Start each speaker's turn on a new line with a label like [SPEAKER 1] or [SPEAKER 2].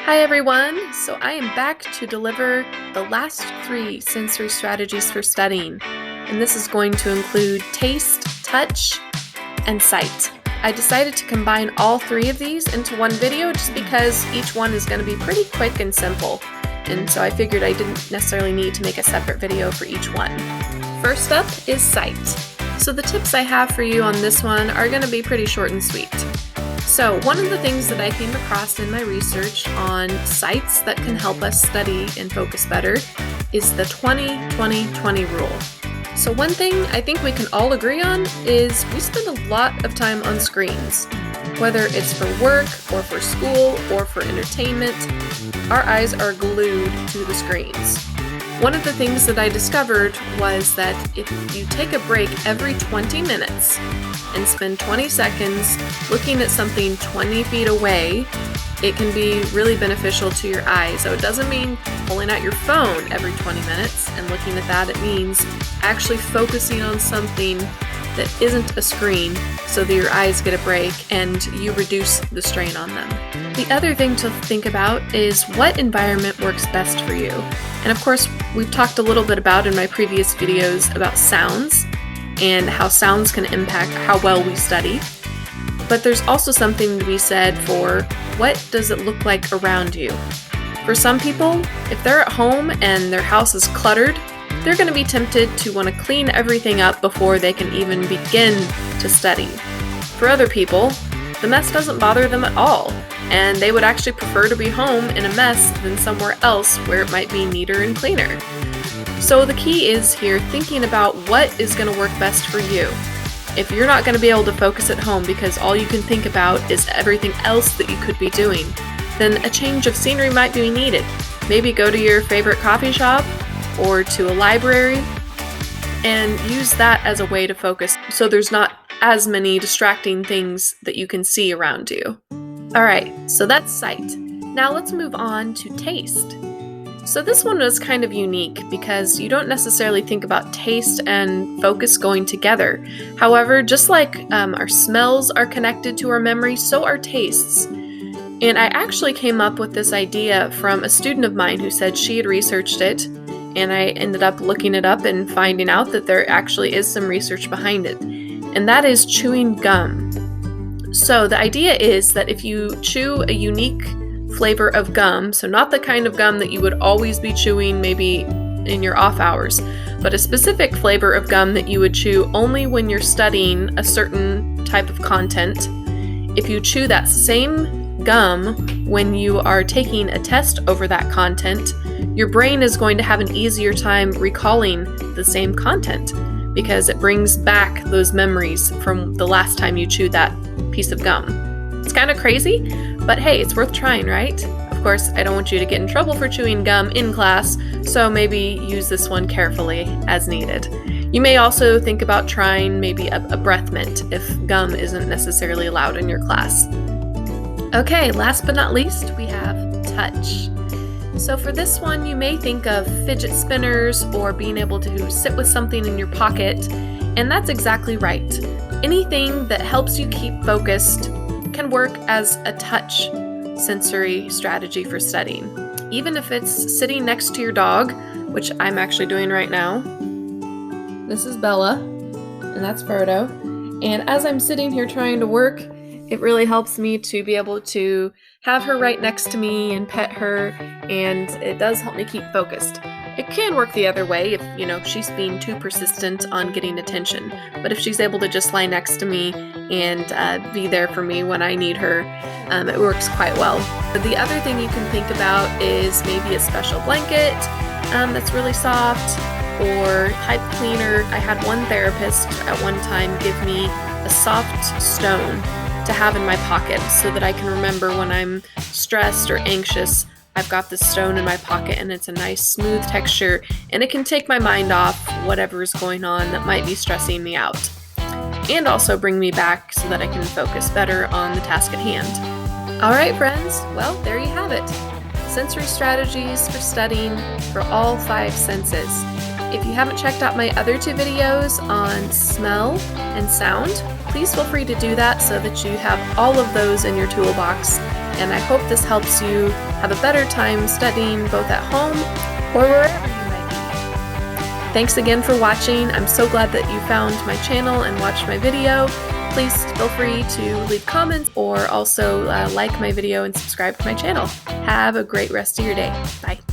[SPEAKER 1] Hi everyone! So I am back to deliver the last 3 sensory strategies for studying, and this is going to include taste, touch, and sight. I decided to combine all 3 of these into one video just because each one is going to be pretty quick and simple, and so I figured I didn't necessarily need to make a separate video for each one. First up is sight. So the tips I have for you on this one are going to be pretty short and sweet. So one of the things that I came across in my research on sights that can help us study and focus better is the 20-20-20 rule. So one thing I think we can all agree on is we spend a lot of time on screens. Whether it's for work or for school or for entertainment, our eyes are glued to the screens. One of the things that I discovered was that if you take a break every 20 minutes and spend 20 seconds looking at something 20 feet away, it can be really beneficial to your eyes. So it doesn't mean pulling out your phone every 20 minutes and looking at that. It means actually focusing on something that isn't a screen so that your eyes get a break and you reduce the strain on them. The other thing to think about is what environment works best for you. And of course, we've talked a little bit about in my previous videos about sounds and how sounds can impact how well we study. But there's also something to be said for what does it look like around you. For some people, if they're at home and their house is cluttered, they're going to be tempted to want to clean everything up before they can even begin to study. For other people, the mess doesn't bother them at all, and they would actually prefer to be home in a mess than somewhere else where it might be neater and cleaner. So the key is here thinking about what is going to work best for you. If you're not going to be able to focus at home because all you can think about is everything else that you could be doing, then a change of scenery might be needed. Maybe go to your favorite coffee shop or to a library and use that as a way to focus so there's not as many distracting things that you can see around you. Alright, so that's sight. Now let's move on to taste. So this one is kind of unique because you don't necessarily think about taste and focus going together. However, just like our smells are connected to our memory, so are tastes. And I actually came up with this idea from a student of mine who said she had researched it, and I ended up looking it up and finding out that there actually is some research behind it. And that is chewing gum. So the idea is that if you chew a unique flavor of gum, so not the kind of gum that you would always be chewing maybe in your off hours, but a specific flavor of gum that you would chew only when you're studying a certain type of content, if you chew that same gum when you are taking a test over that content, your brain is going to have an easier time recalling the same content because it brings back those memories from the last time you chewed that piece of gum. It's kind of crazy, but hey, it's worth trying, right? Of course, I don't want you to get in trouble for chewing gum in class, so maybe use this one carefully as needed. You may also think about trying maybe a breath mint if gum isn't necessarily allowed in your class. Okay, last but not least, we have touch. So for this one, you may think of fidget spinners or being able to sit with something in your pocket, and that's exactly right. Anything that helps you keep focused can work as a touch sensory strategy for studying. Even if it's sitting next to your dog, which I'm actually doing right now. This is Bella, and that's Frodo. And as I'm sitting here trying to work, it really helps me to be able to have her right next to me and pet her, and it does help me keep focused. It can work the other way if, she's being too persistent on getting attention. But if she's able to just lie next to me and be there for me when I need her, it works quite well. The other thing you can think about is maybe a special blanket that's really soft, or pipe cleaner. I had one therapist at one time give me a soft stone to have in my pocket so that I can remember when I'm stressed or anxious. I've got this stone in my pocket and it's a nice smooth texture, and it can take my mind off whatever is going on that might be stressing me out, and also bring me back so that I can focus better on the task at hand. Alright friends, well there you have it. Sensory strategies for studying for all 5 senses. If you haven't checked out my other 2 videos on smell and sound, please feel free to do that so that you have all of those in your toolbox and I hope this helps you have a better time studying both at home or wherever you might be. Thanks again for watching. I'm so glad that you found my channel and watched my video. Please feel free to leave comments or also like my video and subscribe to my channel. Have a great rest of your day. Bye.